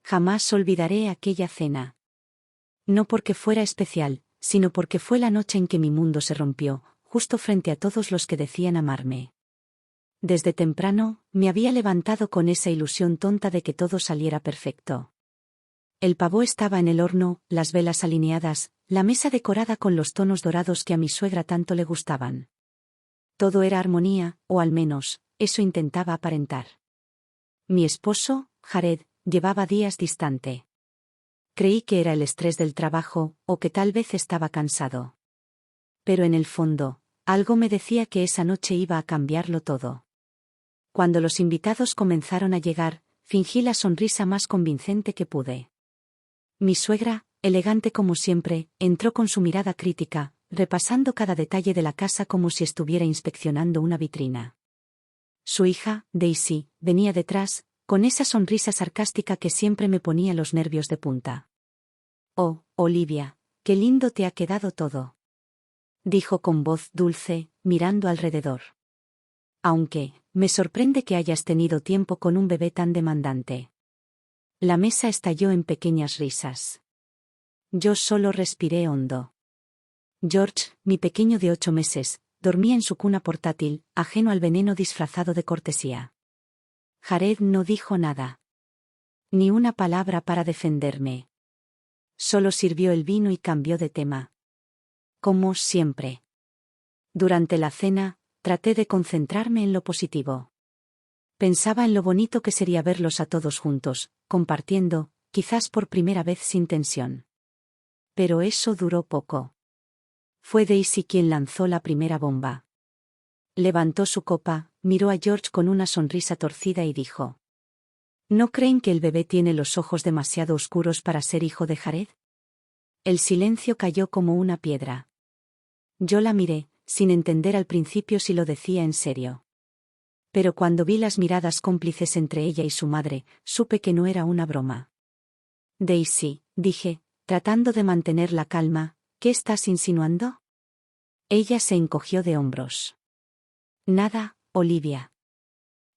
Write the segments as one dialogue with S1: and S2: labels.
S1: Jamás olvidaré aquella cena. No porque fuera especial, sino porque fue la noche en que mi mundo se rompió, justo frente a todos los que decían amarme. Desde temprano, me había levantado con esa ilusión tonta de que todo saliera perfecto. El pavó estaba en el horno, las velas alineadas, la mesa decorada con los tonos dorados que a mi suegra tanto le gustaban. Todo era armonía, o al menos, eso intentaba aparentar. Mi esposo, Jared, llevaba días distante. Creí que era el estrés del trabajo, o que tal vez estaba cansado. Pero en el fondo, algo me decía que esa noche iba a cambiarlo todo. Cuando los invitados comenzaron a llegar, fingí la sonrisa más convincente que pude. Mi suegra, elegante como siempre, entró con su mirada crítica, repasando cada detalle de la casa como si estuviera inspeccionando una vitrina. Su hija, Daisy, venía detrás, con esa sonrisa sarcástica que siempre me ponía los nervios de punta. «Oh, Olivia, qué lindo te ha quedado todo», dijo con voz dulce, mirando alrededor. «Aunque, me sorprende que hayas tenido tiempo con un bebé tan demandante». La mesa estalló en pequeñas risas. Yo solo respiré hondo. George, mi pequeño de 8 meses, dormía en su cuna portátil, ajeno al veneno disfrazado de cortesía. Jared no dijo nada. Ni una palabra para defenderme. Solo sirvió el vino y cambió de tema. Como siempre. Durante la cena, traté de concentrarme en lo positivo. Pensaba en lo bonito que sería verlos a todos juntos, compartiendo, quizás por primera vez sin tensión. Pero eso duró poco. Fue Daisy quien lanzó la primera bomba. Levantó su copa, miró a George con una sonrisa torcida y dijo: ¿No creen que el bebé tiene los ojos demasiado oscuros para ser hijo de Jared? El silencio cayó como una piedra. Yo la miré, sin entender al principio si lo decía en serio. Pero cuando vi las miradas cómplices entre ella y su madre, supe que no era una broma. Daisy, dije, tratando de mantener la calma, ¿qué estás insinuando? Ella se encogió de hombros. Nada, Olivia.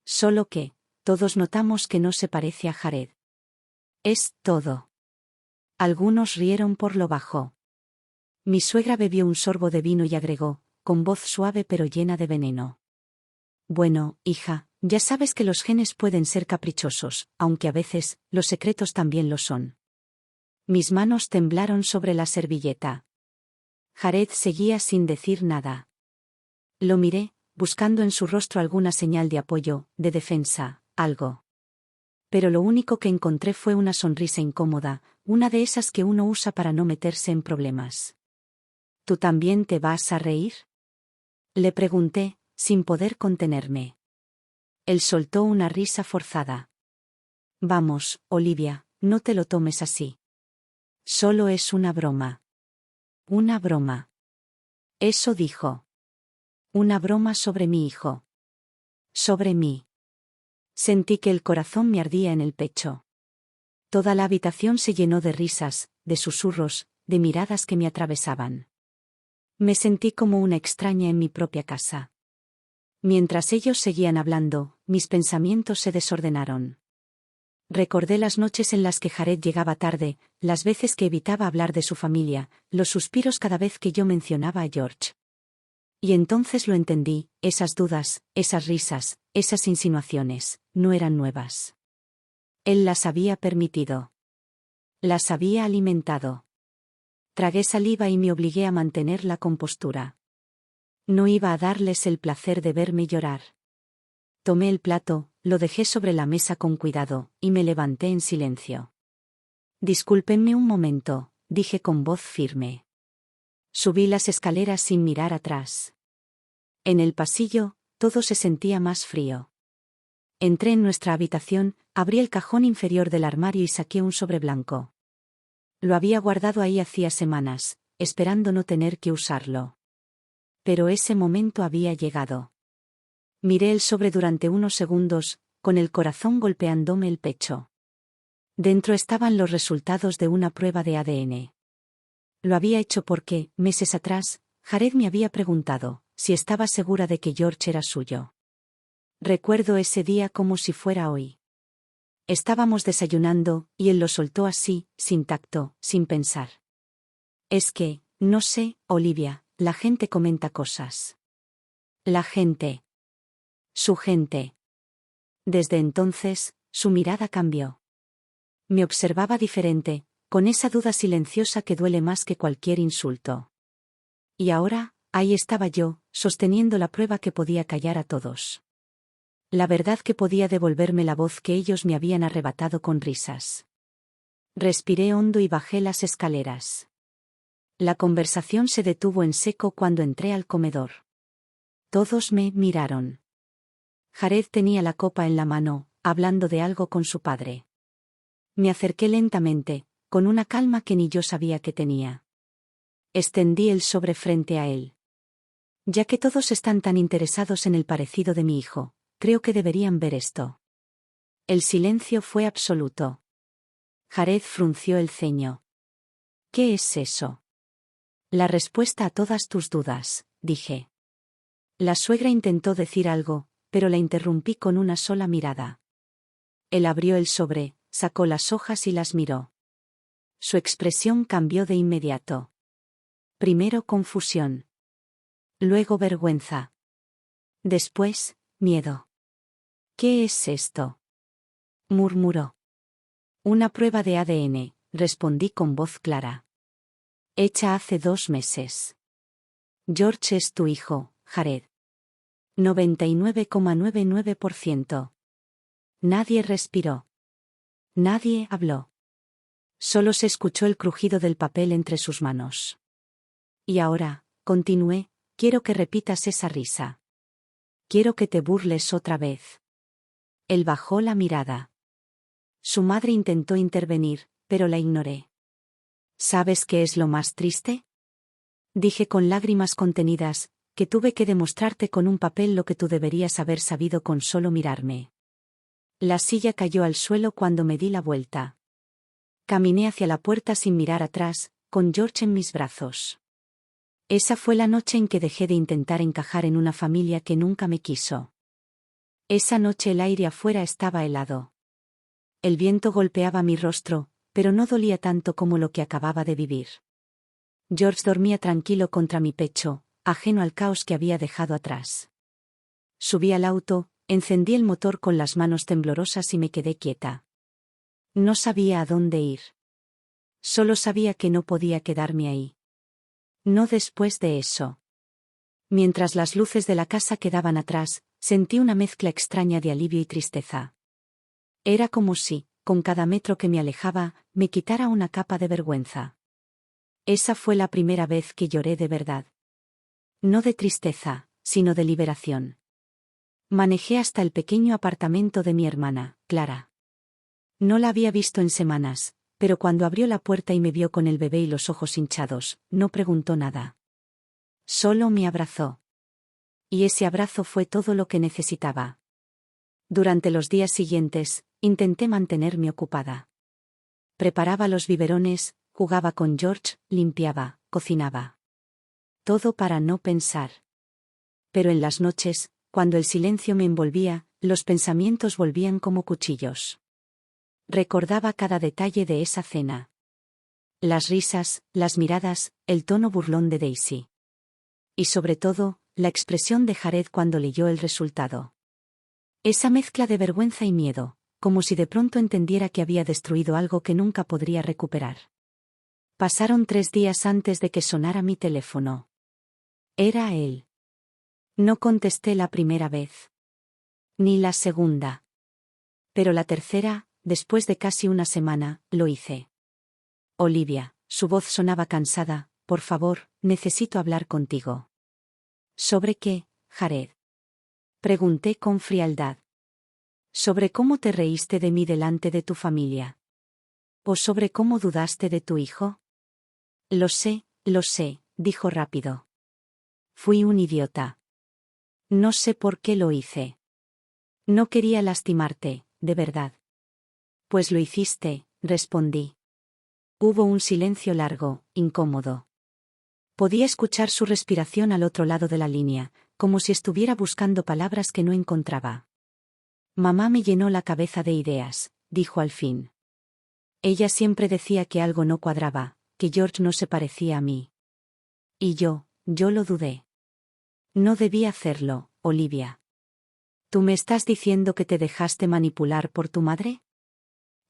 S1: Solo que, todos notamos que no se parece a Jared. Es todo. Algunos rieron por lo bajo. Mi suegra bebió un sorbo de vino y agregó, con voz suave pero llena de veneno: Bueno, hija, ya sabes que los genes pueden ser caprichosos, aunque a veces, los secretos también lo son. Mis manos temblaron sobre la servilleta. Jared seguía sin decir nada. Lo miré, buscando en su rostro alguna señal de apoyo, de defensa, algo. Pero lo único que encontré fue una sonrisa incómoda, una de esas que uno usa para no meterse en problemas. ¿Tú también te vas a reír?, le pregunté, sin poder contenerme. Él soltó una risa forzada. Vamos, Olivia, no te lo tomes así. Solo es una broma. Una broma. Eso dijo. Una broma sobre mi hijo. Sobre mí. Sentí que el corazón me ardía en el pecho. Toda la habitación se llenó de risas, de susurros, de miradas que me atravesaban. Me sentí como una extraña en mi propia casa. Mientras ellos seguían hablando, mis pensamientos se desordenaron. Recordé las noches en las que Jared llegaba tarde, las veces que evitaba hablar de su familia, los suspiros cada vez que yo mencionaba a George. Y entonces lo entendí, esas dudas, esas risas, esas insinuaciones, no eran nuevas. Él las había permitido. Las había alimentado. Tragué saliva y me obligué a mantener la compostura. No iba a darles el placer de verme llorar. Tomé el plato, lo dejé sobre la mesa con cuidado, y me levanté en silencio. Discúlpenme un momento, dije con voz firme. Subí las escaleras sin mirar atrás. En el pasillo, todo se sentía más frío. Entré en nuestra habitación, abrí el cajón inferior del armario y saqué un sobre blanco. Lo había guardado ahí hacía semanas, esperando no tener que usarlo. Pero ese momento había llegado. Miré el sobre durante unos segundos, con el corazón golpeándome el pecho. Dentro estaban los resultados de una prueba de ADN. Lo había hecho porque, meses atrás, Jared me había preguntado si estaba segura de que George era suyo. Recuerdo ese día como si fuera hoy. Estábamos desayunando, y él lo soltó así, sin tacto, sin pensar. Es que, no sé, Olivia, la gente comenta cosas. La gente. Su gente. Desde entonces, su mirada cambió. Me observaba diferente, con esa duda silenciosa que duele más que cualquier insulto. Y ahora, ahí estaba yo, sosteniendo la prueba que podía callar a todos. La verdad que podía devolverme la voz que ellos me habían arrebatado con risas. Respiré hondo y bajé las escaleras. La conversación se detuvo en seco cuando entré al comedor. Todos me miraron. Jared tenía la copa en la mano, hablando de algo con su padre. Me acerqué lentamente, con una calma que ni yo sabía que tenía. Extendí el sobre frente a él. Ya que todos están tan interesados en el parecido de mi hijo, creo que deberían ver esto. El silencio fue absoluto. Jared frunció el ceño. ¿Qué es eso? La respuesta a todas tus dudas, dije. La suegra intentó decir algo, pero la interrumpí con una sola mirada. Él abrió el sobre, sacó las hojas y las miró. Su expresión cambió de inmediato. Primero confusión. Luego vergüenza. Después, miedo. ¿Qué es esto?, murmuró. Una prueba de ADN, respondí con voz clara. Hecha hace 2 meses. George es tu hijo, Jared. 99,99%. Nadie respiró. Nadie habló. Solo se escuchó el crujido del papel entre sus manos. Y ahora, continué, quiero que repitas esa risa. Quiero que te burles otra vez. Él bajó la mirada. Su madre intentó intervenir, pero la ignoré. ¿Sabes qué es lo más triste?, dije con lágrimas contenidas, que tuve que demostrarte con un papel lo que tú deberías haber sabido con solo mirarme. La silla cayó al suelo cuando me di la vuelta. Caminé hacia la puerta sin mirar atrás, con George en mis brazos. Esa fue la noche en que dejé de intentar encajar en una familia que nunca me quiso. Esa noche el aire afuera estaba helado. El viento golpeaba mi rostro, pero no dolía tanto como lo que acababa de vivir. George dormía tranquilo contra mi pecho, ajeno al caos que había dejado atrás. Subí al auto, encendí el motor con las manos temblorosas y me quedé quieta. No sabía a dónde ir. Solo sabía que no podía quedarme ahí. No después de eso. Mientras las luces de la casa quedaban atrás, sentí una mezcla extraña de alivio y tristeza. Era como si, con cada metro que me alejaba, me quitara una capa de vergüenza. Esa fue la primera vez que lloré de verdad. No de tristeza, sino de liberación. Manejé hasta el pequeño apartamento de mi hermana, Clara. No la había visto en semanas, pero cuando abrió la puerta y me vio con el bebé y los ojos hinchados, no preguntó nada. Solo me abrazó. Y ese abrazo fue todo lo que necesitaba. Durante los días siguientes, intenté mantenerme ocupada. Preparaba los biberones, jugaba con George, limpiaba, cocinaba. Todo para no pensar. Pero en las noches, cuando el silencio me envolvía, los pensamientos volvían como cuchillos. Recordaba cada detalle de esa cena. Las risas, las miradas, el tono burlón de Daisy. Y sobre todo, la expresión de Jared cuando leyó el resultado. Esa mezcla de vergüenza y miedo, como si de pronto entendiera que había destruido algo que nunca podría recuperar. Pasaron 3 días antes de que sonara mi teléfono. Era él. No contesté la primera vez. Ni la segunda. Pero la tercera, después de casi una semana, lo hice. Olivia, su voz sonaba cansada, por favor, necesito hablar contigo. ¿Sobre qué, Jared?, pregunté con frialdad. ¿Sobre cómo te reíste de mí delante de tu familia? ¿O sobre cómo dudaste de tu hijo? Lo sé, dijo rápido. Fui un idiota. No sé por qué lo hice. No quería lastimarte, de verdad. Pues lo hiciste, respondí. Hubo un silencio largo, incómodo. Podía escuchar su respiración al otro lado de la línea, como si estuviera buscando palabras que no encontraba. Mamá me llenó la cabeza de ideas, dijo al fin. Ella siempre decía que algo no cuadraba, que George no se parecía a mí. Y yo lo dudé. No debía hacerlo, Olivia. ¿Tú me estás diciendo que te dejaste manipular por tu madre?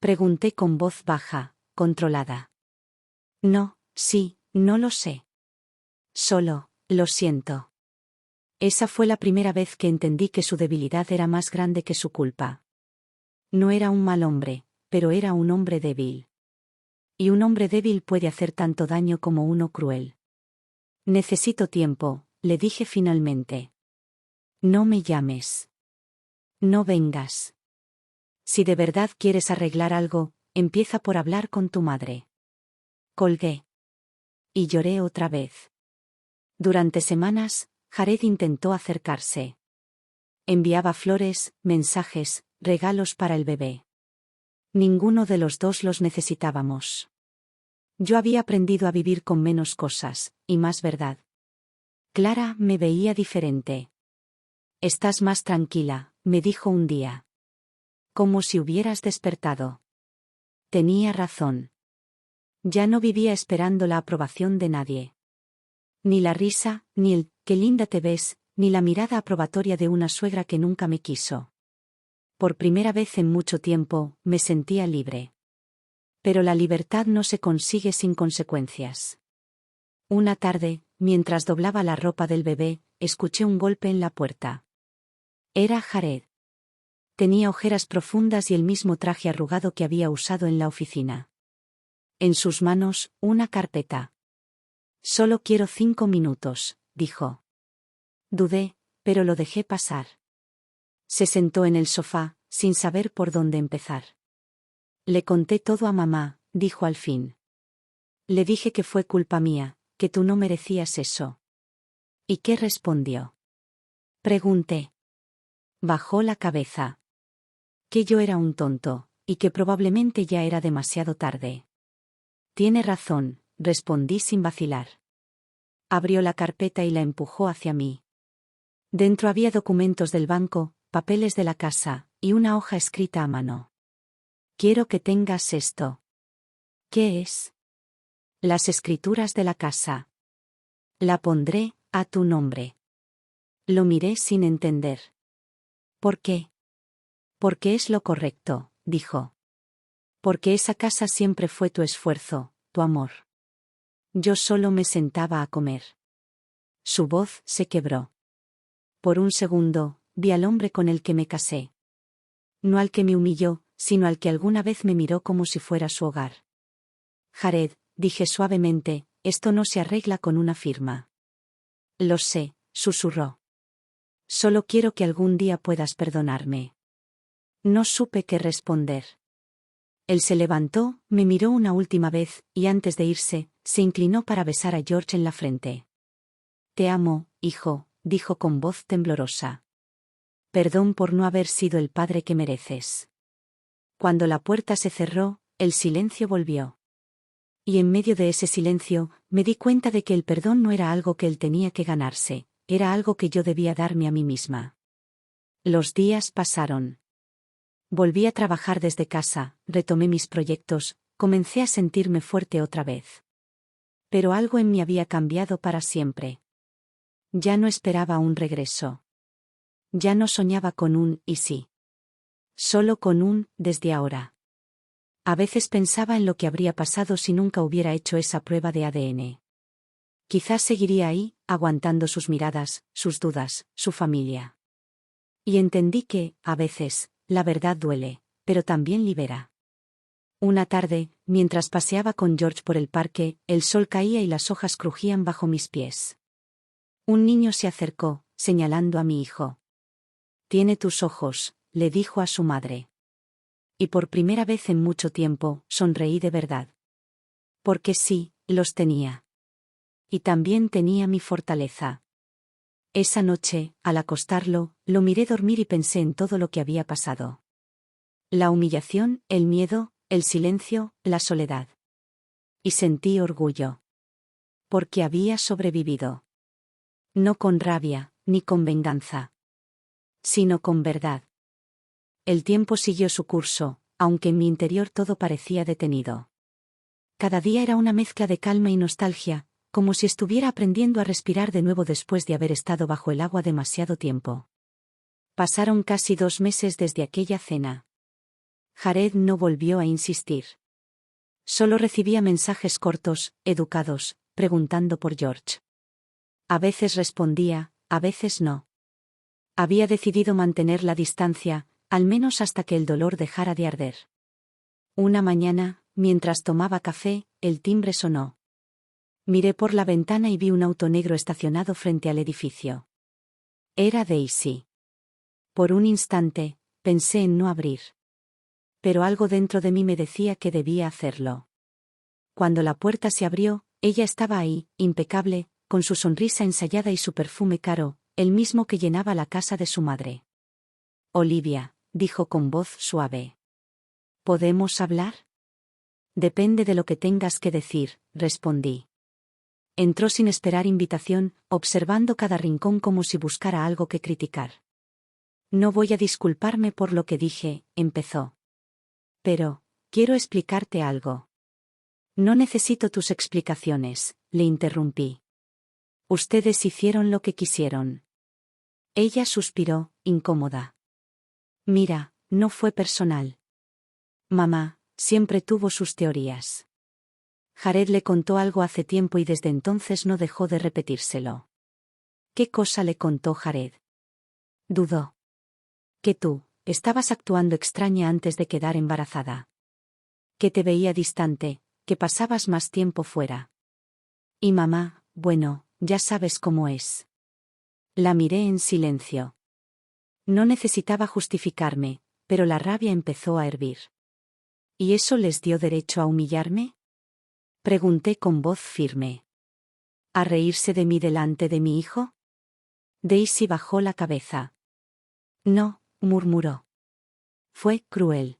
S1: Pregunté con voz baja, controlada. No, sí, no lo sé. Solo, lo siento. Esa fue la primera vez que entendí que su debilidad era más grande que su culpa. No era un mal hombre, pero era un hombre débil. Y un hombre débil puede hacer tanto daño como uno cruel. Necesito tiempo, le dije finalmente. No me llames. No vengas. Si de verdad quieres arreglar algo, empieza por hablar con tu madre. Colgué. Y lloré otra vez. Durante semanas, Jared intentó acercarse. Enviaba flores, mensajes, regalos para el bebé. Ninguno de los dos los necesitábamos. Yo había aprendido a vivir con menos cosas, y más verdad. Clara me veía diferente. Estás más tranquila, me dijo un día. Como si hubieras despertado. Tenía razón. Ya no vivía esperando la aprobación de nadie. Ni la risa, ni el «qué linda te ves», ni la mirada aprobatoria de una suegra que nunca me quiso. Por primera vez en mucho tiempo, me sentía libre. Pero la libertad no se consigue sin consecuencias. Una tarde, mientras doblaba la ropa del bebé, escuché un golpe en la puerta. Era Jared. Tenía ojeras profundas y el mismo traje arrugado que había usado en la oficina. En sus manos, una carpeta. Solo quiero 5 minutos, dijo. Dudé, pero lo dejé pasar. Se sentó en el sofá, sin saber por dónde empezar. Le conté todo a mamá, dijo al fin. Le dije que fue culpa mía, que tú no merecías eso. ¿Y qué respondió? Pregunté. Bajó la cabeza. Que yo era un tonto, y que probablemente ya era demasiado tarde. Tiene razón, respondí sin vacilar. Abrió la carpeta y la empujó hacia mí. Dentro había documentos del banco, papeles de la casa, y una hoja escrita a mano. Quiero que tengas esto. ¿Qué es? Las escrituras de la casa. La pondré a tu nombre. Lo miré sin entender. ¿Por qué? Porque es lo correcto, dijo. Porque esa casa siempre fue tu esfuerzo, tu amor. Yo solo me sentaba a comer. Su voz se quebró. Por un segundo, vi al hombre con el que me casé. No al que me humilló, sino al que alguna vez me miró como si fuera su hogar. Jared, dije suavemente, esto no se arregla con una firma. Lo sé, susurró. Solo quiero que algún día puedas perdonarme. No supe qué responder. Él se levantó, me miró una última vez, y antes de irse, se inclinó para besar a George en la frente. Te amo, hijo, dijo con voz temblorosa. Perdón por no haber sido el padre que mereces. Cuando la puerta se cerró, el silencio volvió. Y en medio de ese silencio, me di cuenta de que el perdón no era algo que él tenía que ganarse, era algo que yo debía darme a mí misma. Los días pasaron. Volví a trabajar desde casa, retomé mis proyectos, comencé a sentirme fuerte otra vez. Pero algo en mí había cambiado para siempre. Ya no esperaba un regreso. Ya no soñaba con un «y sí». Solo con un «desde ahora». A veces pensaba en lo que habría pasado si nunca hubiera hecho esa prueba de ADN. Quizás seguiría ahí, aguantando sus miradas, sus dudas, su familia. Y entendí que, a veces, la verdad duele, pero también libera. Una tarde, mientras paseaba con George por el parque, el sol caía y las hojas crujían bajo mis pies. Un niño se acercó, señalando a mi hijo. Tiene tus ojos, le dijo a su madre. Y por primera vez en mucho tiempo, sonreí de verdad. Porque sí, los tenía. Y también tenía mi fortaleza. Esa noche, al acostarlo, lo miré dormir y pensé en todo lo que había pasado. La humillación, el miedo, el silencio, la soledad. Y sentí orgullo. Porque había sobrevivido. No con rabia, ni con venganza. Sino con verdad. El tiempo siguió su curso, aunque en mi interior todo parecía detenido. Cada día era una mezcla de calma y nostalgia, como si estuviera aprendiendo a respirar de nuevo después de haber estado bajo el agua demasiado tiempo. Pasaron casi 2 meses desde aquella cena. Jared no volvió a insistir. Solo recibía mensajes cortos, educados, preguntando por George. A veces respondía, a veces no. Había decidido mantener la distancia, al menos hasta que el dolor dejara de arder. Una mañana, mientras tomaba café, el timbre sonó. Miré por la ventana y vi un auto negro estacionado frente al edificio. Era Daisy. Por un instante, pensé en no abrir. Pero algo dentro de mí me decía que debía hacerlo. Cuando la puerta se abrió, ella estaba ahí, impecable, con su sonrisa ensayada y su perfume caro, el mismo que llenaba la casa de su madre. Olivia, dijo con voz suave. ¿Podemos hablar? Depende de lo que tengas que decir, respondí. Entró sin esperar invitación, observando cada rincón como si buscara algo que criticar. No voy a disculparme por lo que dije, empezó. Pero, quiero explicarte algo. No necesito tus explicaciones, le interrumpí. Ustedes hicieron lo que quisieron. Ella suspiró, incómoda. Mira, no fue personal. Mamá siempre tuvo sus teorías. Jared le contó algo hace tiempo y desde entonces no dejó de repetírselo. ¿Qué cosa le contó Jared? Dudó. Que tú estabas actuando extraña antes de quedar embarazada. Que te veía distante, que pasabas más tiempo fuera. Y mamá, bueno, ya sabes cómo es. La miré en silencio. No necesitaba justificarme, pero la rabia empezó a hervir. ¿Y eso les dio derecho a humillarme? Pregunté con voz firme. ¿A reírse de mí delante de mi hijo? Daisy bajó la cabeza. No, murmuró. Fue cruel.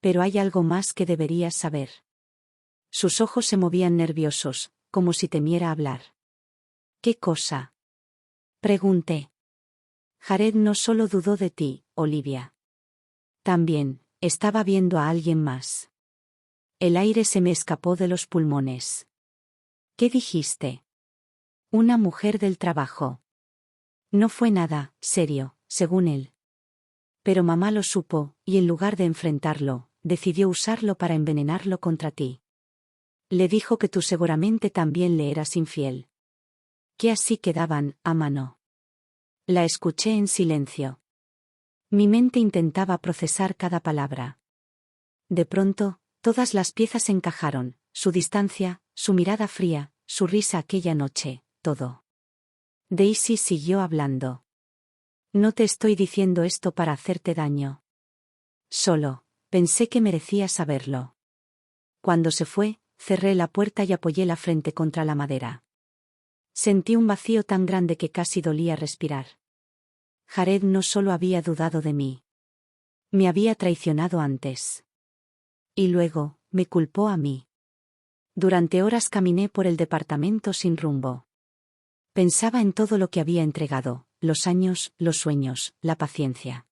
S1: Pero hay algo más que deberías saber. Sus ojos se movían nerviosos, como si temiera hablar. ¿Qué cosa? Pregunté. Jared no solo dudó de ti, Olivia. También, estaba viendo a alguien más. El aire se me escapó de los pulmones. ¿Qué dijiste? Una mujer del trabajo. No fue nada serio, según él. Pero mamá lo supo, y en lugar de enfrentarlo, decidió usarlo para envenenarlo contra ti. Le dijo que tú seguramente también le eras infiel. Que así quedaban, a mano. La escuché en silencio. Mi mente intentaba procesar cada palabra. De pronto, todas las piezas encajaron, su distancia, su mirada fría, su risa aquella noche, todo. Daisy siguió hablando. No te estoy diciendo esto para hacerte daño. Solo, pensé que merecías saberlo. Cuando se fue, cerré la puerta y apoyé la frente contra la madera. Sentí un vacío tan grande que casi dolía respirar. Jared no solo había dudado de mí. Me había traicionado antes. Y luego, me culpó a mí. Durante horas caminé por el departamento sin rumbo. Pensaba en todo lo que había entregado, los años, los sueños, la paciencia.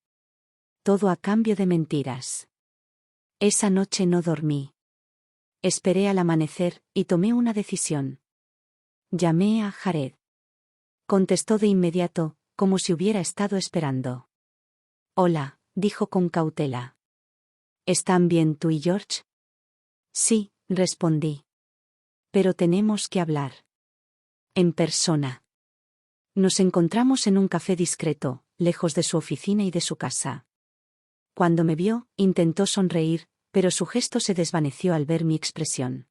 S1: Todo a cambio de mentiras. Esa noche no dormí. Esperé al amanecer, y tomé una decisión. Llamé a Jared. Contestó de inmediato, como si hubiera estado esperando. Hola, dijo con cautela. ¿Están bien tú y George? Sí, respondí. Pero tenemos que hablar. En persona. Nos encontramos en un café discreto, lejos de su oficina y de su casa. Cuando me vio, intentó sonreír, pero su gesto se desvaneció al ver mi expresión.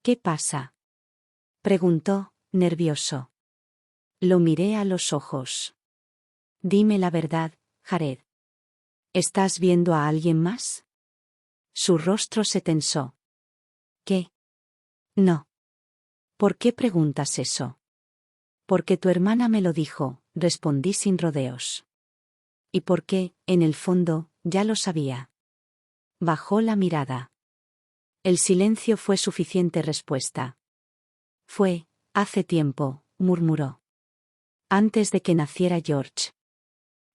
S1: ¿Qué pasa? Preguntó, nervioso. Lo miré a los ojos. Dime la verdad, Jared. ¿Estás viendo a alguien más? Su rostro se tensó. ¿Qué? No. ¿Por qué preguntas eso? Porque tu hermana me lo dijo, respondí sin rodeos. Y porque, en el fondo, ya lo sabía. Bajó la mirada. El silencio fue suficiente respuesta. Fue, hace tiempo, murmuró. Antes de que naciera George.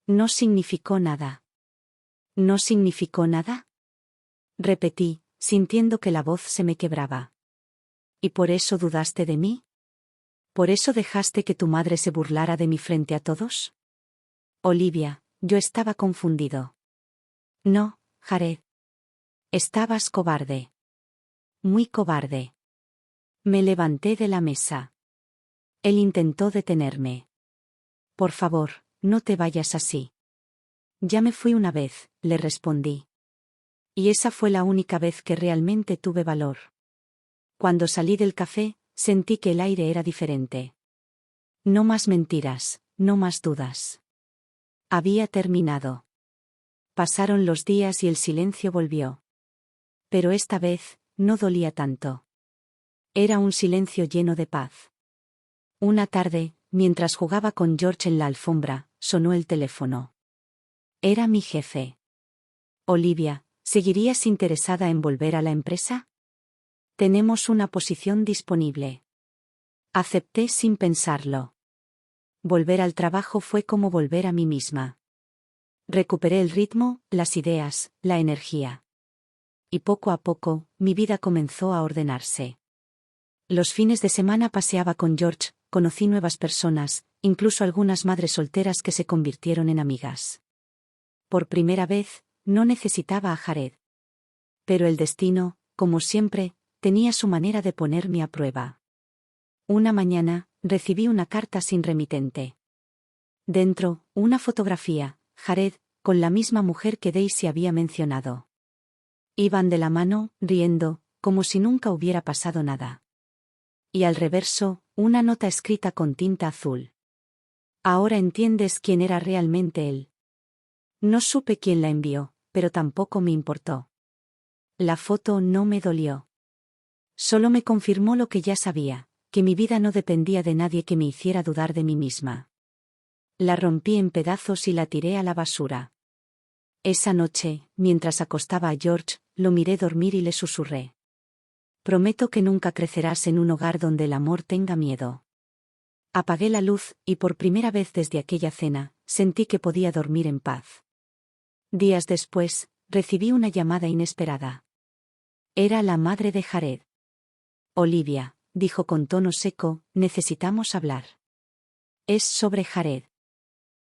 S1: No significó nada. ¿No significó nada? Repetí, sintiendo que la voz se me quebraba. ¿Y por eso dudaste de mí? ¿Por eso dejaste que tu madre se burlara de mí frente a todos? Olivia, yo estaba confundido. No, Jared. Estabas cobarde. Muy cobarde. Me levanté de la mesa. Él intentó detenerme. Por favor, no te vayas así. Ya me fui una vez, le respondí. Y esa fue la única vez que realmente tuve valor. Cuando salí del café, sentí que el aire era diferente. No más mentiras, no más dudas. Había terminado. Pasaron los días y el silencio volvió. Pero esta vez, no dolía tanto. Era un silencio lleno de paz. Una tarde, mientras jugaba con George en la alfombra, sonó el teléfono. Era mi jefe. Olivia, ¿seguirías interesada en volver a la empresa? Tenemos una posición disponible. Acepté sin pensarlo. Volver al trabajo fue como volver a mí misma. Recuperé el ritmo, las ideas, la energía. Y poco a poco, mi vida comenzó a ordenarse. Los fines de semana paseaba con George, conocí nuevas personas, incluso algunas madres solteras que se convirtieron en amigas. Por primera vez, no necesitaba a Jared. Pero el destino, como siempre, tenía su manera de ponerme a prueba. Una mañana, recibí una carta sin remitente. Dentro, una fotografía, Jared, con la misma mujer que Daisy había mencionado. Iban de la mano, riendo, como si nunca hubiera pasado nada. Y al reverso, una nota escrita con tinta azul. Ahora entiendes quién era realmente él. No supe quién la envió, pero tampoco me importó. La foto no me dolió. Solo me confirmó lo que ya sabía, que mi vida no dependía de nadie que me hiciera dudar de mí misma. La rompí en pedazos y la tiré a la basura. Esa noche, mientras acostaba a George, lo miré dormir y le susurré. Prometo que nunca crecerás en un hogar donde el amor tenga miedo. Apagué la luz, y por primera vez desde aquella cena, sentí que podía dormir en paz. Días después, recibí una llamada inesperada. Era la madre de Jared. Olivia, dijo con tono seco, necesitamos hablar. Es sobre Jared.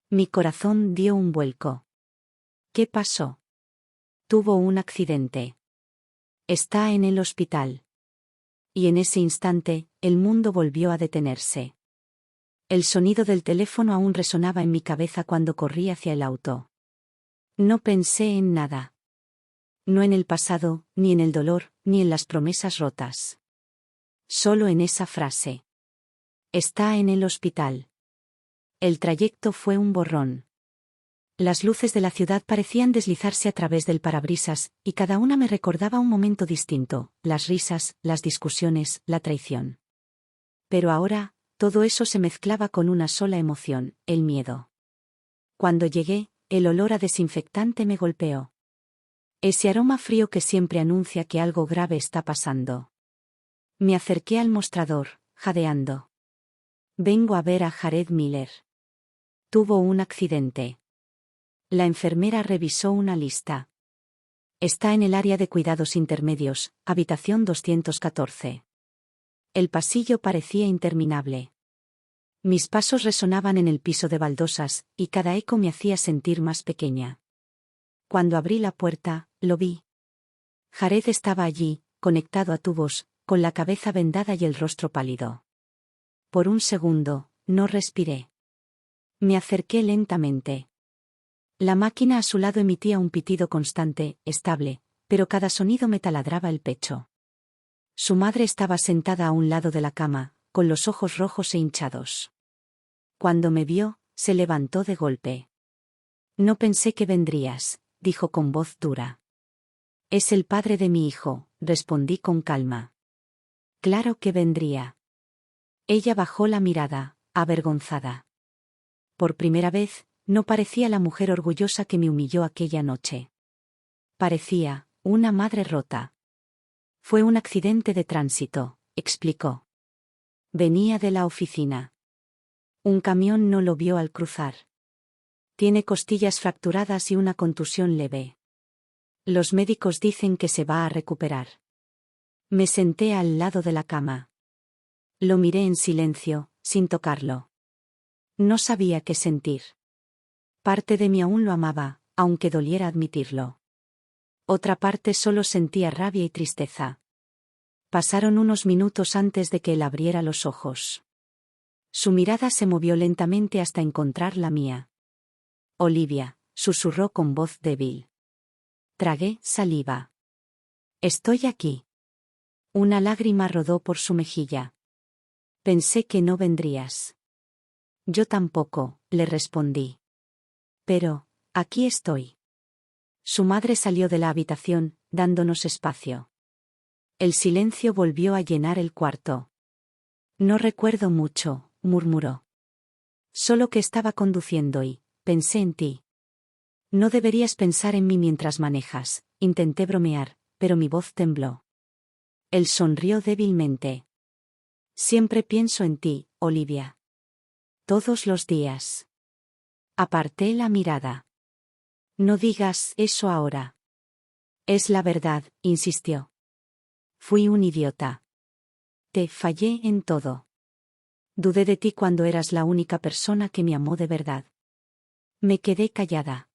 S1: Mi corazón dio un vuelco. ¿Qué pasó? Tuvo un accidente. Está en el hospital. Y en ese instante, el mundo volvió a detenerse. El sonido del teléfono aún resonaba en mi cabeza cuando corrí hacia el auto. No pensé en nada. No en el pasado, ni en el dolor, ni en las promesas rotas. Solo en esa frase. Está en el hospital. El trayecto fue un borrón. Las luces de la ciudad parecían deslizarse a través del parabrisas, y cada una me recordaba un momento distinto, las risas, las discusiones, la traición. Pero ahora, todo eso se mezclaba con una sola emoción, el miedo. Cuando llegué, el olor a desinfectante me golpeó. Ese aroma frío que siempre anuncia que algo grave está pasando. Me acerqué al mostrador, jadeando. Vengo a ver a Jared Miller. Tuvo un accidente. La enfermera revisó una lista. Está en el área de cuidados intermedios, habitación 214. El pasillo parecía interminable. Mis pasos resonaban en el piso de baldosas, y cada eco me hacía sentir más pequeña. Cuando abrí la puerta, lo vi. Jared estaba allí, conectado a tubos, con la cabeza vendada y el rostro pálido. Por un segundo, no respiré. Me acerqué lentamente. La máquina a su lado emitía un pitido constante, estable, pero cada sonido me taladraba el pecho. Su madre estaba sentada a un lado de la cama, con los ojos rojos e hinchados. Cuando me vio, se levantó de golpe. No pensé que vendrías, dijo con voz dura. Es el padre de mi hijo, respondí con calma. Claro que vendría. Ella bajó la mirada, avergonzada. Por primera vez, no parecía la mujer orgullosa que me humilló aquella noche. Parecía una madre rota. Fue un accidente de tránsito, explicó. Venía de la oficina. Un camión no lo vio al cruzar. Tiene costillas fracturadas y una contusión leve. Los médicos dicen que se va a recuperar. Me senté al lado de la cama. Lo miré en silencio, sin tocarlo. No sabía qué sentir. Parte de mí aún lo amaba, aunque doliera admitirlo. Otra parte solo sentía rabia y tristeza. Pasaron unos minutos antes de que él abriera los ojos. Su mirada se movió lentamente hasta encontrar la mía. Olivia, susurró con voz débil. Tragué saliva. Estoy aquí. Una lágrima rodó por su mejilla. Pensé que no vendrías. Yo tampoco, le respondí. Pero, aquí estoy. Su madre salió de la habitación, dándonos espacio. El silencio volvió a llenar el cuarto. No recuerdo mucho, murmuró. Solo que estaba conduciendo y pensé en ti. No deberías pensar en mí mientras manejas, intenté bromear, pero mi voz tembló. Él sonrió débilmente. Siempre pienso en ti, Olivia. Todos los días. Aparté la mirada. No digas eso ahora. Es la verdad, insistió. Fui un idiota. Te fallé en todo. Dudé de ti cuando eras la única persona que me amó de verdad. Me quedé callada.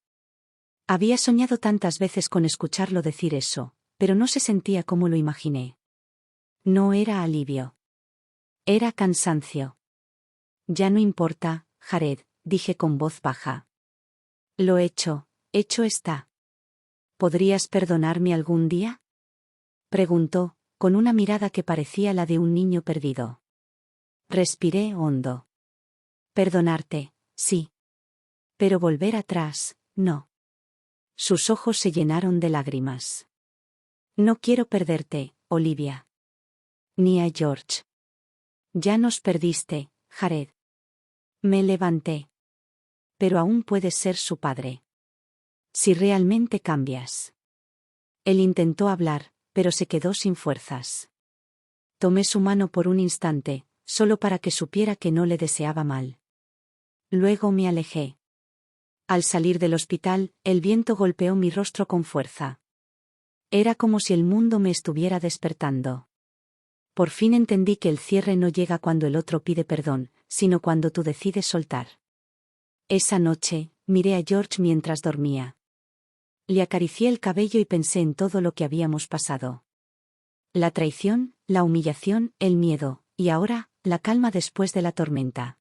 S1: Había soñado tantas veces con escucharlo decir eso, pero no se sentía como lo imaginé. No era alivio. Era cansancio. Ya no importa, Jared, dije con voz baja. Lo hecho está. ¿Podrías perdonarme algún día? Preguntó, con una mirada que parecía la de un niño perdido. Respiré hondo. Perdonarte, sí. Pero volver atrás, no. Sus ojos se llenaron de lágrimas. No quiero perderte, Olivia. Ni a George. Ya nos perdiste, Jared. Me levanté. Pero aún puedes ser su padre. Si realmente cambias. Él intentó hablar, pero se quedó sin fuerzas. Tomé su mano por un instante, solo para que supiera que no le deseaba mal. Luego me alejé. Al salir del hospital, el viento golpeó mi rostro con fuerza. Era como si el mundo me estuviera despertando. Por fin entendí que el cierre no llega cuando el otro pide perdón, sino cuando tú decides soltar. Esa noche, miré a George mientras dormía. Le acaricié el cabello y pensé en todo lo que habíamos pasado. La traición, la humillación, el miedo, y ahora, la calma después de la tormenta.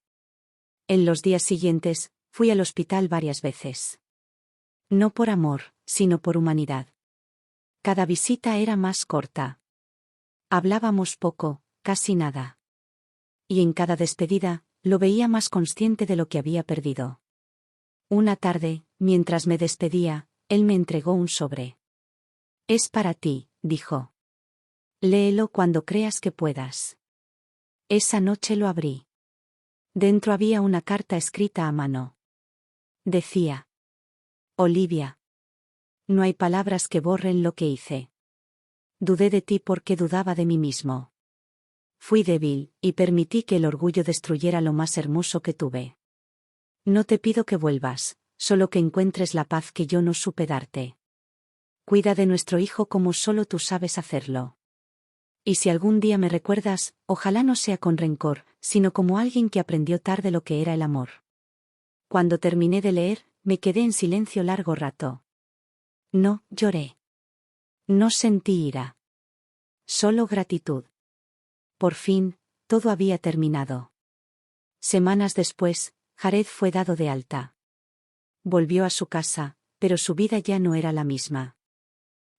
S1: En los días siguientes, fui al hospital varias veces. No por amor, sino por humanidad. Cada visita era más corta. Hablábamos poco, casi nada. Y en cada despedida, lo veía más consciente de lo que había perdido. Una tarde, mientras me despedía, él me entregó un sobre. Es para ti, dijo. Léelo cuando creas que puedas. Esa noche lo abrí. Dentro había una carta escrita a mano. Decía: Olivia. No hay palabras que borren lo que hice. Dudé de ti porque dudaba de mí mismo. Fui débil, y permití que el orgullo destruyera lo más hermoso que tuve. No te pido que vuelvas, solo que encuentres la paz que yo no supe darte. Cuida de nuestro hijo como solo tú sabes hacerlo. Y si algún día me recuerdas, ojalá no sea con rencor, sino como alguien que aprendió tarde lo que era el amor. Cuando terminé de leer, me quedé en silencio largo rato. No lloré. No sentí ira. Solo gratitud. Por fin, todo había terminado. Semanas después, Jared fue dado de alta. Volvió a su casa, pero su vida ya no era la misma.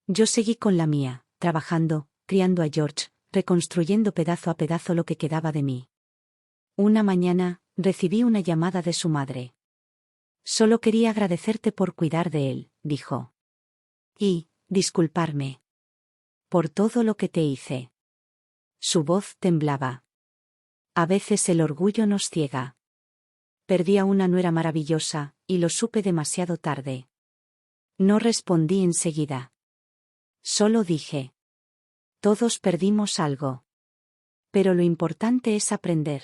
S1: Yo seguí con la mía, trabajando, criando a George, reconstruyendo pedazo a pedazo lo que quedaba de mí. Una mañana, recibí una llamada de su madre. Solo quería agradecerte por cuidar de él, dijo. Y, disculparme. Por todo lo que te hice. Su voz temblaba. A veces el orgullo nos ciega. Perdí a una nuera maravillosa, y lo supe demasiado tarde. No respondí enseguida. Solo dije: todos perdimos algo. Pero lo importante es aprender.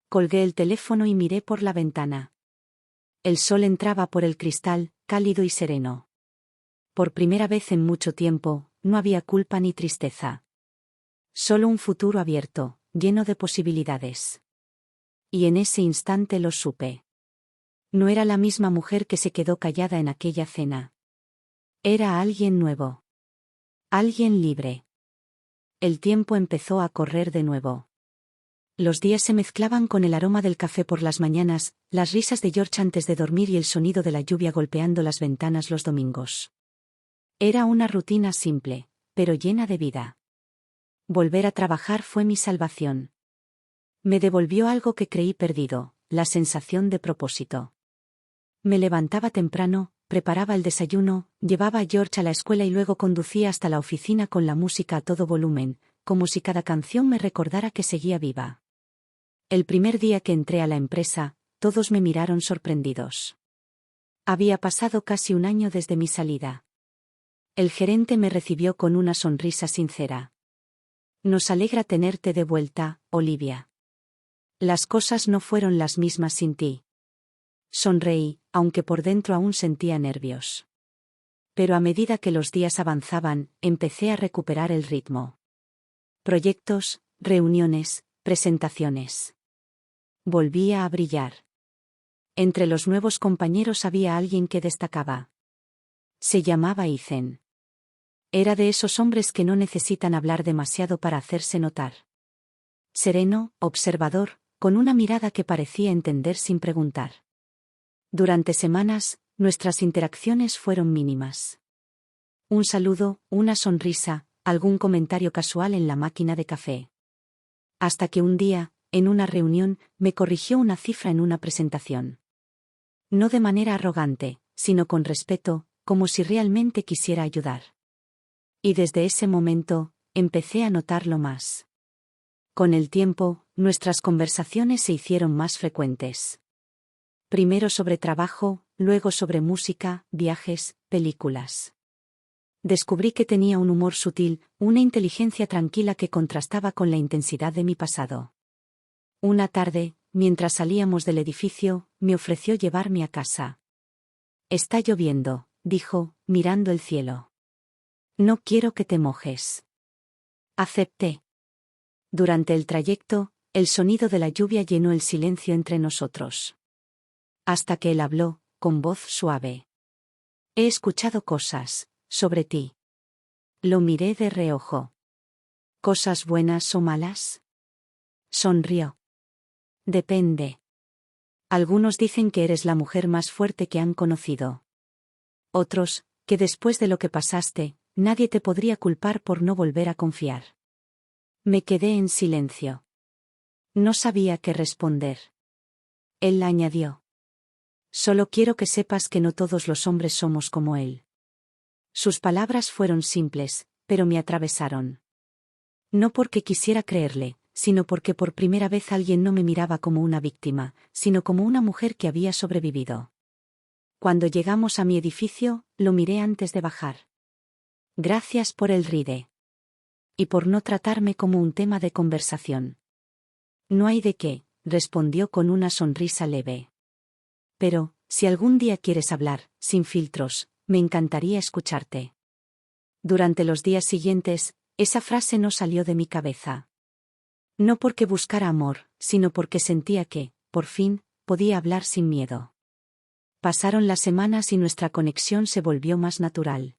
S1: Colgué el teléfono y miré por la ventana. El sol entraba por el cristal, cálido y sereno. Por primera vez en mucho tiempo, no había culpa ni tristeza. Solo un futuro abierto, lleno de posibilidades. Y en ese instante lo supe. No era la misma mujer que se quedó callada en aquella cena. Era alguien nuevo. Alguien libre. El tiempo empezó a correr de nuevo. Los días se mezclaban con el aroma del café por las mañanas, las risas de George antes de dormir y el sonido de la lluvia golpeando las ventanas los domingos. Era una rutina simple, pero llena de vida. Volver a trabajar fue mi salvación. Me devolvió algo que creí perdido, la sensación de propósito. Me levantaba temprano, preparaba el desayuno, llevaba a George a la escuela y luego conducía hasta la oficina con la música a todo volumen, como si cada canción me recordara que seguía viva. El primer día que entré a la empresa, todos me miraron sorprendidos. Había pasado casi un año desde mi salida. El gerente me recibió con una sonrisa sincera. Nos alegra tenerte de vuelta, Olivia. Las cosas no fueron las mismas sin ti. Sonreí, aunque por dentro aún sentía nervios. Pero a medida que los días avanzaban, empecé a recuperar el ritmo. Proyectos, reuniones, presentaciones. Volvía a brillar. Entre los nuevos compañeros había alguien que destacaba. Se llamaba Ethan. Era de esos hombres que no necesitan hablar demasiado para hacerse notar. Sereno, observador, con una mirada que parecía entender sin preguntar. Durante semanas, nuestras interacciones fueron mínimas. Un saludo, una sonrisa, algún comentario casual en la máquina de café. Hasta que un día, en una reunión, me corrigió una cifra en una presentación. No de manera arrogante, sino con respeto, como si realmente quisiera ayudar. Y desde ese momento, empecé a notarlo más. Con el tiempo, nuestras conversaciones se hicieron más frecuentes. Primero sobre trabajo, luego sobre música, viajes, películas. Descubrí que tenía un humor sutil, una inteligencia tranquila que contrastaba con la intensidad de mi pasado. Una tarde, mientras salíamos del edificio, me ofreció llevarme a casa. Está lloviendo, dijo, mirando el cielo. No quiero que te mojes. Acepté. Durante el trayecto, el sonido de la lluvia llenó el silencio entre nosotros. Hasta que él habló, con voz suave. He escuchado cosas, sobre ti. Lo miré de reojo. ¿Cosas buenas o malas? Sonrió. Depende. Algunos dicen que eres la mujer más fuerte que han conocido. Otros, que después de lo que pasaste, nadie te podría culpar por no volver a confiar. Me quedé en silencio. No sabía qué responder. Él añadió. Solo quiero que sepas que no todos los hombres somos como él. Sus palabras fueron simples, pero me atravesaron. No porque quisiera creerle, sino porque por primera vez alguien no me miraba como una víctima, sino como una mujer que había sobrevivido. Cuando llegamos a mi edificio, lo miré antes de bajar. Gracias por el ride. Y por no tratarme como un tema de conversación. No hay de qué, respondió con una sonrisa leve. Pero, si algún día quieres hablar, sin filtros, me encantaría escucharte. Durante los días siguientes, esa frase no salió de mi cabeza. No porque buscara amor, sino porque sentía que, por fin, podía hablar sin miedo. Pasaron las semanas y nuestra conexión se volvió más natural.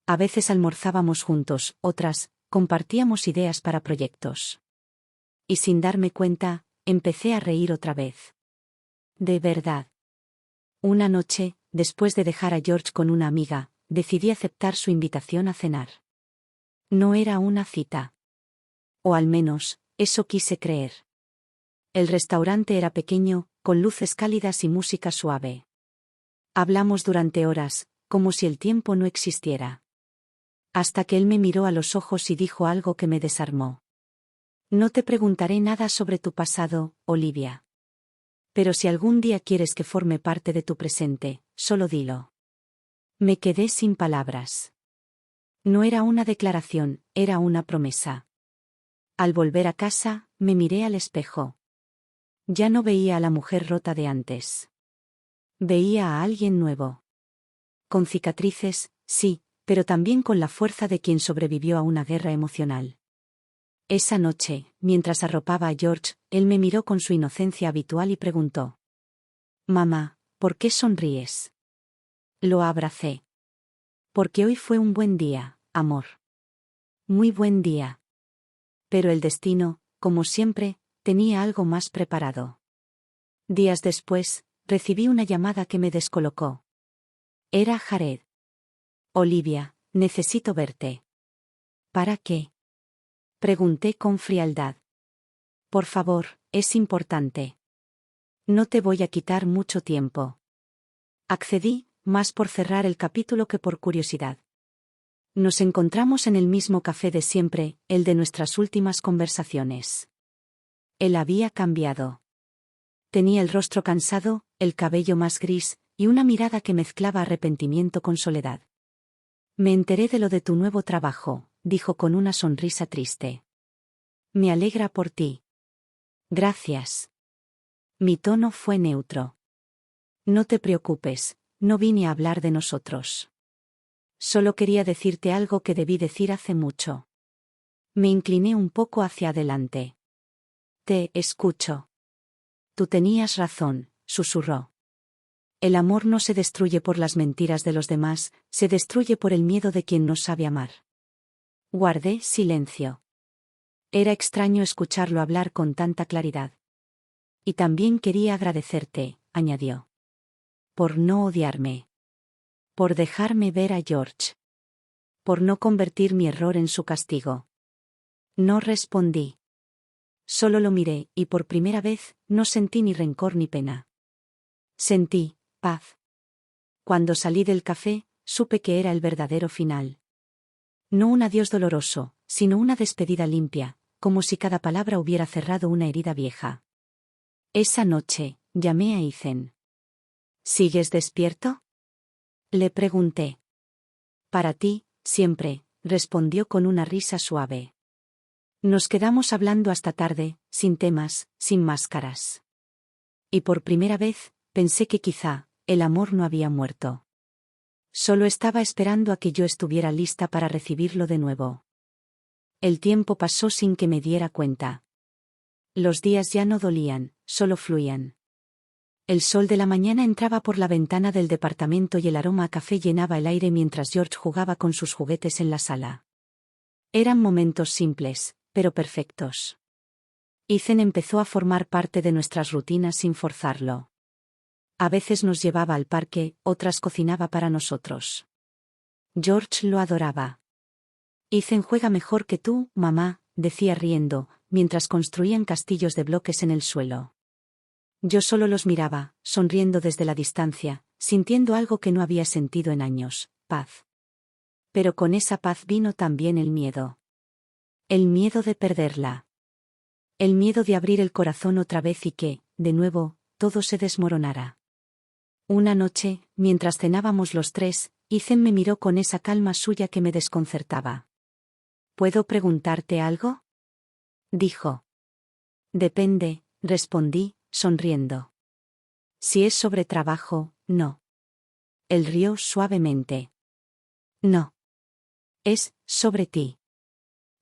S1: A veces almorzábamos juntos, otras, compartíamos ideas para proyectos. Y sin darme cuenta, empecé a reír otra vez. De verdad. Una noche, después de dejar a George con una amiga, decidí aceptar su invitación a cenar. No era una cita. O al menos, eso quise creer. El restaurante era pequeño, con luces cálidas y música suave. Hablamos durante horas, como si el tiempo no existiera. Hasta que él me miró a los ojos y dijo algo que me desarmó. No te preguntaré nada sobre tu pasado, Olivia. Pero si algún día quieres que forme parte de tu presente, solo dilo. Me quedé sin palabras. No era una declaración, era una promesa. Al volver a casa, me miré al espejo. Ya no veía a la mujer rota de antes. Veía a alguien nuevo. Con cicatrices, sí, pero también con la fuerza de quien sobrevivió a una guerra emocional. Esa noche, mientras arropaba a George, él me miró con su inocencia habitual y preguntó: «Mamá, ¿por qué sonríes?» Lo abracé. «Porque hoy fue un buen día, amor. Muy buen día». Pero el destino, como siempre, tenía algo más preparado. Días después, recibí una llamada que me descolocó. Era Jared. «Olivia, necesito verte». «¿Para qué?», pregunté con frialdad. «Por favor, es importante. No te voy a quitar mucho tiempo». Accedí, más por cerrar el capítulo que por curiosidad. Nos encontramos en el mismo café de siempre, el de nuestras últimas conversaciones. Él había cambiado. Tenía el rostro cansado, el cabello más gris, y una mirada que mezclaba arrepentimiento con soledad. «Me enteré de lo de tu nuevo trabajo», dijo con una sonrisa triste. «Me alegra por ti». «Gracias». Mi tono fue neutro. «No te preocupes, no vine a hablar de nosotros. Solo quería decirte algo que debí decir hace mucho». Me incliné un poco hacia adelante. «Te escucho». «Tú tenías razón», susurró. «El amor no se destruye por las mentiras de los demás, se destruye por el miedo de quien no sabe amar». Guardé silencio. Era extraño escucharlo hablar con tanta claridad. «Y también quería agradecerte», añadió. «Por no odiarme. Por dejarme ver a George. Por no convertir mi error en su castigo». No respondí. Solo lo miré, y por primera vez, no sentí ni rencor ni pena. Sentí paz. Cuando salí del café, supe que era el verdadero final. No un adiós doloroso, sino una despedida limpia, como si cada palabra hubiera cerrado una herida vieja. Esa noche, llamé a Ethan. «¿Sigues despierto?», le pregunté. «Para ti, siempre», respondió con una risa suave. Nos quedamos hablando hasta tarde, sin temas, sin máscaras. Y por primera vez, pensé que quizá, el amor no había muerto. Solo estaba esperando a que yo estuviera lista para recibirlo de nuevo. El tiempo pasó sin que me diera cuenta. Los días ya no dolían, solo fluían. El sol de la mañana entraba por la ventana del departamento y el aroma a café llenaba el aire mientras George jugaba con sus juguetes en la sala. Eran momentos simples, pero perfectos. Ethan empezó a formar parte de nuestras rutinas sin forzarlo. A veces nos llevaba al parque, otras cocinaba para nosotros. George lo adoraba. «Ethan juega mejor que tú, mamá», decía riendo, mientras construían castillos de bloques en el suelo. Yo solo los miraba, sonriendo desde la distancia, sintiendo algo que no había sentido en años: paz. Pero con esa paz vino también el miedo. El miedo de perderla. El miedo de abrir el corazón otra vez y que, de nuevo, todo se desmoronara. Una noche, mientras cenábamos los tres, Ethan me miró con esa calma suya que me desconcertaba. «¿Puedo preguntarte algo?», dijo. «Depende», respondí, sonriendo. «Si es sobre trabajo, no». Él rió suavemente. «No. Es sobre ti».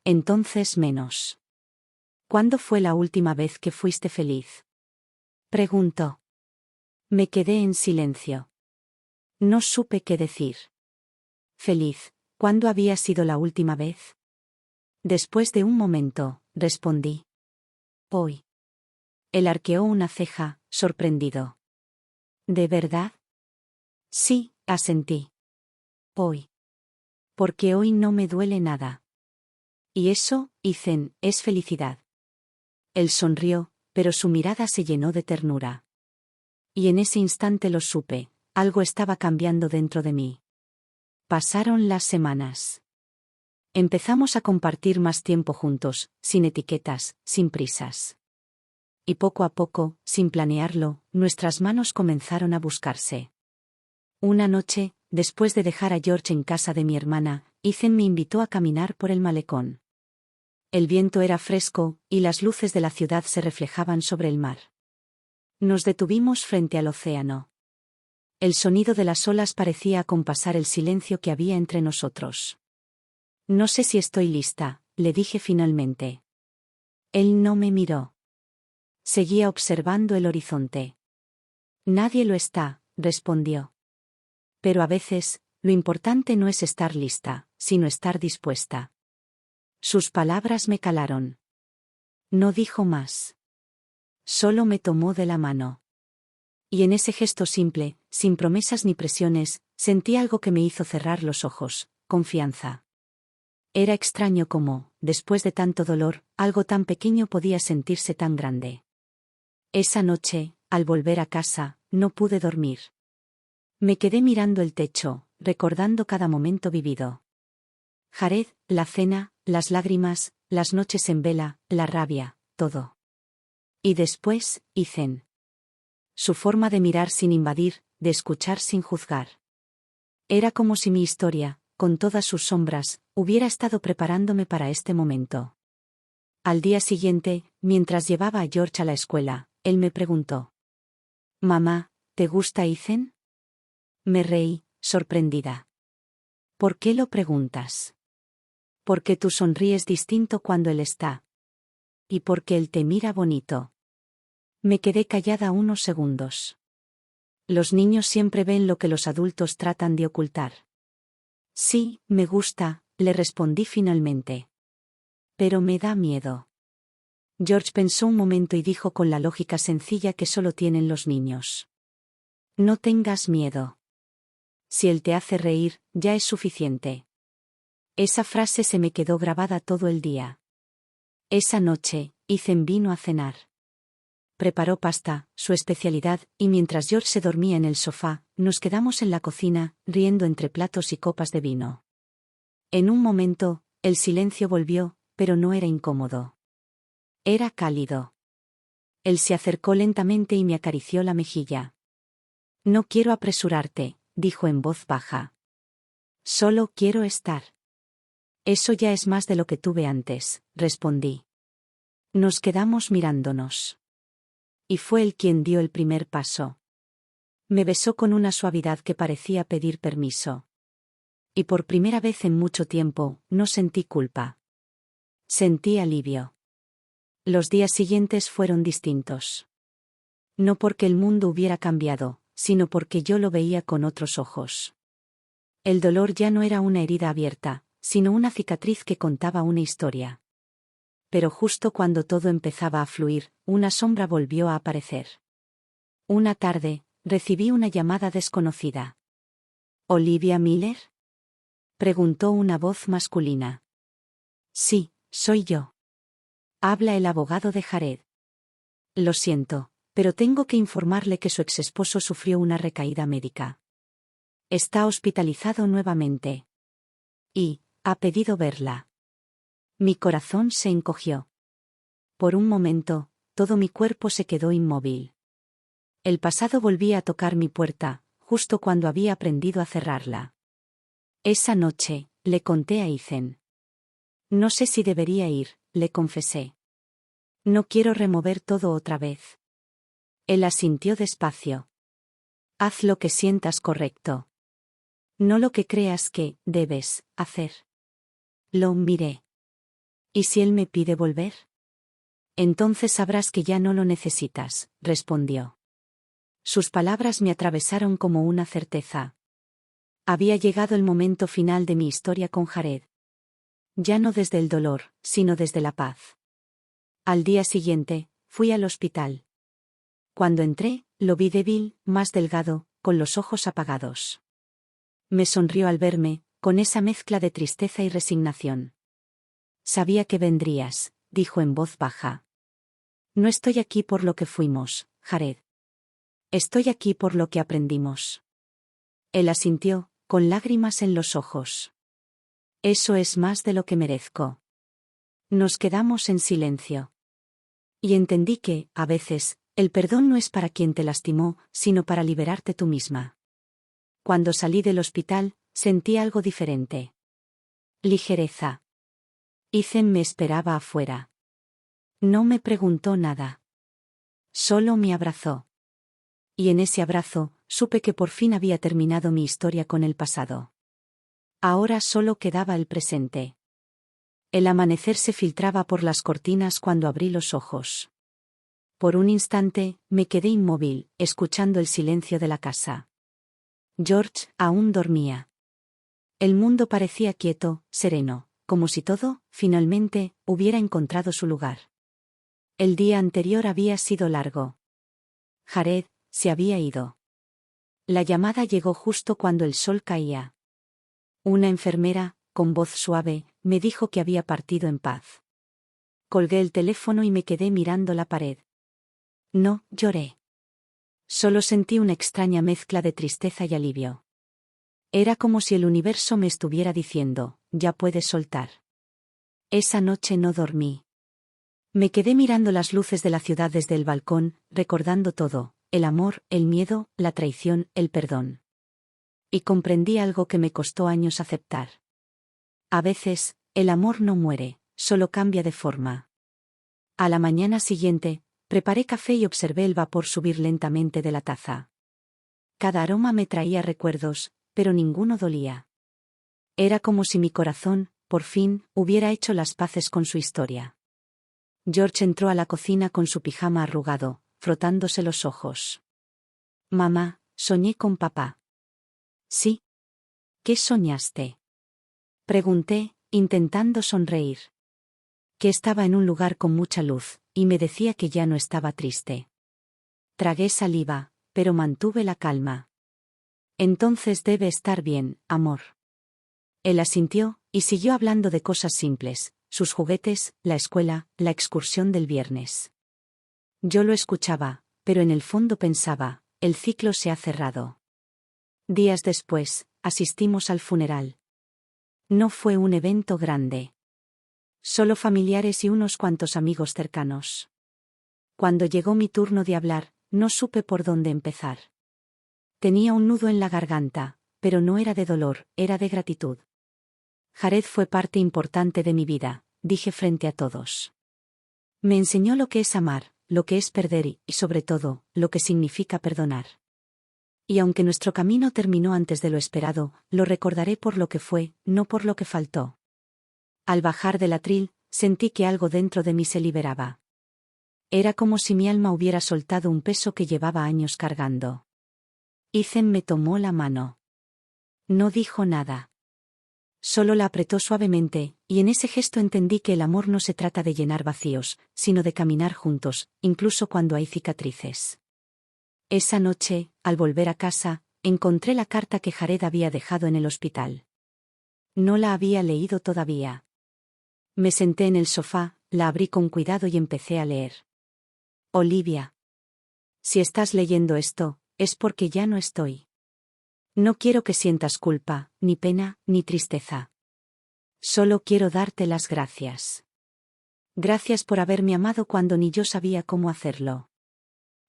S1: «Entonces menos». «¿Cuándo fue la última vez que fuiste feliz?», preguntó. Me quedé en silencio. No supe qué decir. «Feliz, ¿cuándo había sido la última vez?». Después de un momento, respondí. «Hoy». Él arqueó una ceja, sorprendido. «¿De verdad?». «Sí», asentí. «Hoy. Porque hoy no me duele nada». «Y eso, Ethan, es felicidad». Él sonrió, pero su mirada se llenó de ternura. Y en ese instante lo supe, algo estaba cambiando dentro de mí. Pasaron las semanas. Empezamos a compartir más tiempo juntos, sin etiquetas, sin prisas. Y poco a poco, sin planearlo, nuestras manos comenzaron a buscarse. Una noche, después de dejar a George en casa de mi hermana, Ethan me invitó a caminar por el malecón. El viento era fresco, y las luces de la ciudad se reflejaban sobre el mar. Nos detuvimos frente al océano. El sonido de las olas parecía acompasar el silencio que había entre nosotros. No sé si estoy lista, le dije finalmente. Él no me miró. Seguía observando el horizonte. Nadie lo está, respondió. Pero a veces, lo importante no es estar lista, sino estar dispuesta. Sus palabras me calaron. No dijo más. Solo me tomó de la mano. Y en ese gesto simple, sin promesas ni presiones, sentí algo que me hizo cerrar los ojos: confianza. Era extraño cómo, después de tanto dolor, algo tan pequeño podía sentirse tan grande. Esa noche, al volver a casa, no pude dormir. Me quedé mirando el techo, recordando cada momento vivido. Jared, la cena, las lágrimas, las noches en vela, la rabia, todo. Y después, Ethan. Su forma de mirar sin invadir, de escuchar sin juzgar. Era como si mi historia, con todas sus sombras, hubiera estado preparándome para este momento. Al día siguiente, mientras llevaba a George a la escuela, él me preguntó: «Mamá, ¿te gusta Ethan?» Me reí, sorprendida. «¿Por qué lo preguntas?» «Porque tú sonríes distinto cuando él está. Y porque él te mira bonito». Me quedé callada unos segundos. Los niños siempre ven lo que los adultos tratan de ocultar. «Sí, me gusta», le respondí finalmente. «Pero me da miedo». George pensó un momento y dijo con la lógica sencilla que solo tienen los niños: «No tengas miedo. Si él te hace reír, ya es suficiente». Esa frase se me quedó grabada todo el día. Esa noche, Ethan vino a cenar. Preparó pasta, su especialidad, y mientras George se dormía en el sofá, nos quedamos en la cocina, riendo entre platos y copas de vino. En un momento, el silencio volvió, pero no era incómodo. Era cálido. Él se acercó lentamente y me acarició la mejilla. «No quiero apresurarte», dijo en voz baja. «Solo quiero estar». «Eso ya es más de lo que tuve antes», respondí. Nos quedamos mirándonos. Y fue él quien dio el primer paso. Me besó con una suavidad que parecía pedir permiso. Y por primera vez en mucho tiempo, no sentí culpa. Sentí alivio. Los días siguientes fueron distintos. No porque el mundo hubiera cambiado, sino porque yo lo veía con otros ojos. El dolor ya no era una herida abierta, sino una cicatriz que contaba una historia. Pero justo cuando todo empezaba a fluir, una sombra volvió a aparecer. Una tarde, recibí una llamada desconocida. «¿Olivia Miller?», preguntó una voz masculina. «Sí, soy yo. Habla el abogado de Jared». «Lo siento, pero tengo que informarle que su exesposo sufrió una recaída médica. Está hospitalizado nuevamente. Y ha pedido verla». Mi corazón se encogió. Por un momento, todo mi cuerpo se quedó inmóvil. El pasado volvía a tocar mi puerta, justo cuando había aprendido a cerrarla. Esa noche, le conté a Ethan. «No sé si debería ir», le confesé. «No quiero remover todo otra vez». Él asintió despacio. «Haz lo que sientas correcto. No lo que creas que debes hacer». Lo miré. «¿Y si él me pide volver?». «Entonces sabrás que ya no lo necesitas», respondió. Sus palabras me atravesaron como una certeza. Había llegado el momento final de mi historia con Jared. Ya no desde el dolor, sino desde la paz. Al día siguiente, fui al hospital. Cuando entré, lo vi débil, más delgado, con los ojos apagados. Me sonrió al verme, con esa mezcla de tristeza y resignación. «Sabía que vendrías», dijo en voz baja. «No estoy aquí por lo que fuimos, Jared. Estoy aquí por lo que aprendimos». Él asintió, con lágrimas en los ojos. «Eso es más de lo que merezco». Nos quedamos en silencio. Y entendí que, a veces, el perdón no es para quien te lastimó, sino para liberarte tú misma. Cuando salí del hospital, sentí algo diferente. Ligereza. Ethan me esperaba afuera. No me preguntó nada. Solo me abrazó. Y en ese abrazo, supe que por fin había terminado mi historia con el pasado. Ahora solo quedaba el presente. El amanecer se filtraba por las cortinas cuando abrí los ojos. Por un instante, me quedé inmóvil, escuchando el silencio de la casa. George aún dormía. El mundo parecía quieto, sereno, como si todo, finalmente, hubiera encontrado su lugar. El día anterior había sido largo. Jared se había ido. La llamada llegó justo cuando el sol caía. Una enfermera, con voz suave, me dijo que había partido en paz. Colgué el teléfono y me quedé mirando la pared. No lloré. Solo sentí una extraña mezcla de tristeza y alivio. Era como si el universo me estuviera diciendo, ya puedes soltar. Esa noche no dormí. Me quedé mirando las luces de la ciudad desde el balcón, recordando todo, el amor, el miedo, la traición, el perdón. Y comprendí algo que me costó años aceptar. A veces, el amor no muere, solo cambia de forma. A la mañana siguiente, preparé café y observé el vapor subir lentamente de la taza. Cada aroma me traía recuerdos, pero ninguno dolía. Era como si mi corazón, por fin, hubiera hecho las paces con su historia. George entró a la cocina con su pijama arrugado, frotándose los ojos. Mamá, soñé con papá. Sí. ¿Qué soñaste? Pregunté, intentando sonreír. Que estaba en un lugar con mucha luz, y me decía que ya no estaba triste. Tragué saliva, pero mantuve la calma. Entonces debe estar bien, amor. Él asintió, y siguió hablando de cosas simples, sus juguetes, la escuela, la excursión del viernes. Yo lo escuchaba, pero en el fondo pensaba, el ciclo se ha cerrado. Días después, asistimos al funeral. No fue un evento grande. Solo familiares y unos cuantos amigos cercanos. Cuando llegó mi turno de hablar, no supe por dónde empezar. Tenía un nudo en la garganta, pero no era de dolor, era de gratitud. Jared fue parte importante de mi vida, dije frente a todos. Me enseñó lo que es amar, lo que es perder y, sobre todo, lo que significa perdonar. Y aunque nuestro camino terminó antes de lo esperado, lo recordaré por lo que fue, no por lo que faltó. Al bajar del atril, sentí que algo dentro de mí se liberaba. Era como si mi alma hubiera soltado un peso que llevaba años cargando. Ethan me tomó la mano. No dijo nada. Solo la apretó suavemente, y en ese gesto entendí que el amor no se trata de llenar vacíos, sino de caminar juntos, incluso cuando hay cicatrices. Esa noche, al volver a casa, encontré la carta que Jared había dejado en el hospital. No la había leído todavía. Me senté en el sofá, la abrí con cuidado y empecé a leer. Olivia. Si estás leyendo esto, es porque ya no estoy. No quiero que sientas culpa, ni pena, ni tristeza. Solo quiero darte las gracias. Gracias por haberme amado cuando ni yo sabía cómo hacerlo.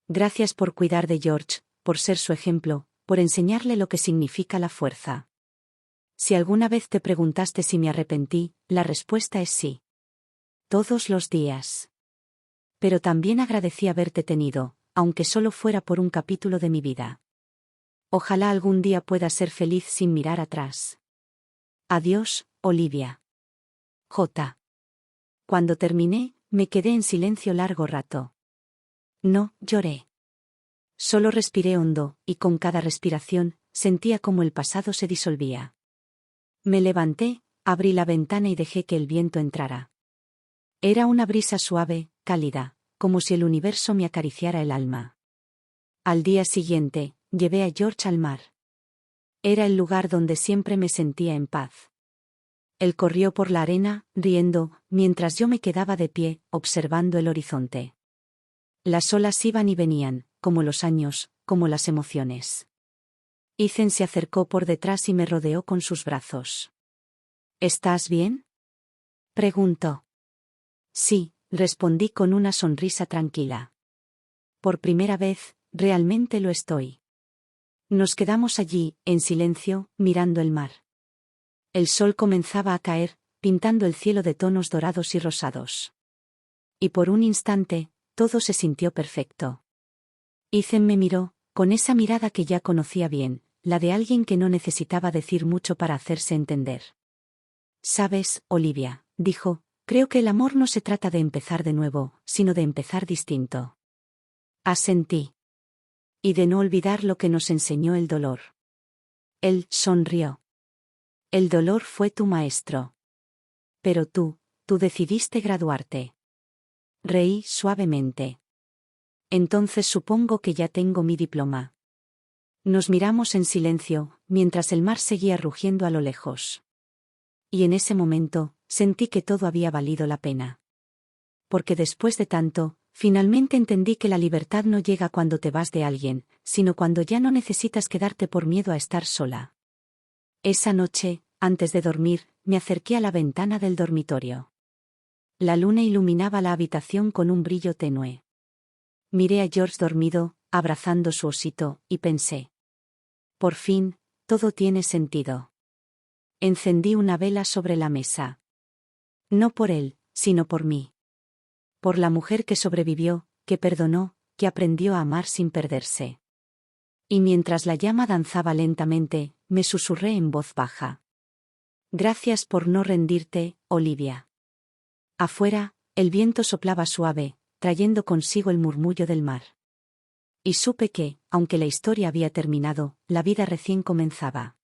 S1: Gracias por cuidar de George, por ser su ejemplo, por enseñarle lo que significa la fuerza. Si alguna vez te preguntaste si me arrepentí, la respuesta es sí. Todos los días. Pero también agradecí haberte tenido, aunque solo fuera por un capítulo de mi vida. Ojalá algún día puedas ser feliz sin mirar atrás. Adiós, Olivia. J. Cuando terminé, me quedé en silencio largo rato. No lloré. Solo respiré hondo, y con cada respiración, sentía como el pasado se disolvía. Me levanté, abrí la ventana y dejé que el viento entrara. Era una brisa suave, cálida, como si el universo me acariciara el alma. Al día siguiente, llevé a George al mar. Era el lugar donde siempre me sentía en paz. Él corrió por la arena, riendo, mientras yo me quedaba de pie, observando el horizonte. Las olas iban y venían, como los años, como las emociones. Ethan se acercó por detrás y me rodeó con sus brazos. ¿Estás bien? Preguntó. Sí, respondí con una sonrisa tranquila. Por primera vez, realmente lo estoy. Nos quedamos allí, en silencio, mirando el mar. El sol comenzaba a caer, pintando el cielo de tonos dorados y rosados. Y por un instante, todo se sintió perfecto. Ethan me miró, con esa mirada que ya conocía bien, la de alguien que no necesitaba decir mucho para hacerse entender. «Sabes, Olivia», dijo, «creo que el amor no se trata de empezar de nuevo, sino de empezar distinto». Asentí. Y de no olvidar lo que nos enseñó el dolor. Él sonrió. El dolor fue tu maestro. Pero tú decidiste graduarte. Reí suavemente. Entonces supongo que ya tengo mi diploma. Nos miramos en silencio, mientras el mar seguía rugiendo a lo lejos. Y en ese momento, sentí que todo había valido la pena. Porque después de tanto, finalmente entendí que la libertad no llega cuando te vas de alguien, sino cuando ya no necesitas quedarte por miedo a estar sola. Esa noche, antes de dormir, me acerqué a la ventana del dormitorio. La luna iluminaba la habitación con un brillo tenue. Miré a George dormido, abrazando su osito, y pensé. Por fin, todo tiene sentido. Encendí una vela sobre la mesa. No por él, sino por mí. Por la mujer que sobrevivió, que perdonó, que aprendió a amar sin perderse. Y mientras la llama danzaba lentamente, me susurré en voz baja. Gracias por no rendirte, Olivia. Afuera, el viento soplaba suave, trayendo consigo el murmullo del mar. Y supe que, aunque la historia había terminado, la vida recién comenzaba.